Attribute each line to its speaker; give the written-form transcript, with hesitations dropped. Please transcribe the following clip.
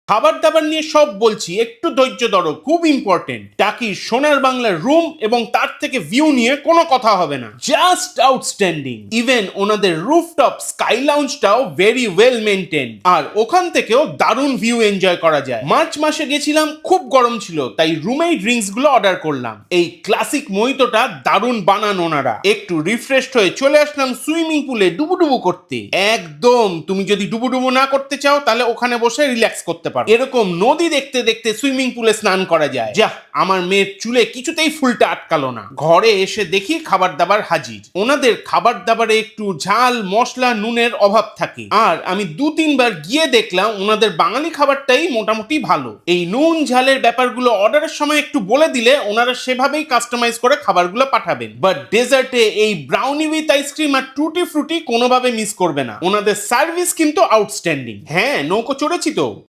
Speaker 1: খাবার দাবার নিয়ে সব বলছি, একটু ধৈর্য ধরো, খুব ইম্পর্টেন্ট। টাকির সোনার বাংলার রুম এবং তার থেকে ভিউ নিয়ে কোনো কথা হবে না, জাস্ট আউটস্ট্যান্ডিং। ইভেন ওনাদের রুফটপ স্কাই লাউঞ্জটাও ভেরি ওয়েল মেনটেন, আর ওখান থেকেও দারুণ ভিউ এনজয় করা যায়। মার্চ মাসে গেছিলাম, খুব গরম ছিল, তাই রুমেই ড্রিঙ্কস গুলো অর্ডার করলাম। এই ক্লাসিক মহিতোটা দারুণ বানান ওনারা। একটু রিফ্রেশড হয়ে চলে আসলাম সুইমিং পুলে ডুবুডুবু করতে। একদম, তুমি যদি ডুবুডুবু না করতে চাও তাহলে ওখানে বসে রিল্যাক্স করতে পারো। এরকম নদী দেখতে দেখতে সুইমিং পুলে স্নান করা যায়। যা, আমার মেয়ের চুলে কিছুতেই ফুলটা আটকালো না। ঘরে এসে দেখি খাবার দাবার হাজির। ওনাদের খাবার দাবারে একটু ঝাল মশলা নুনের অভাব থাকে, আর আমি 2-3 বার গিয়ে দেখলাম ওনাদের বাঙালি খাবারটাই মোটামুটি ভালো। এই নুন ঝালের ব্যাপারগুলো অর্ডারের সময় একটু বলে দিলে ওনারা সেভাবেই কাস্টমাইজ করে খাবারগুলো পাঠাবেন। বাট ডেজার্টে এই ব্রাউনি উইথ আইসক্রিম আর টুটি ফ্রুটি কোনোভাবে মিস করবে না। ওনাদের সার্ভিস কিন্তু আউটস্ট্যান্ডিং। হ্যাঁ, নৌকো চড়েছি তো।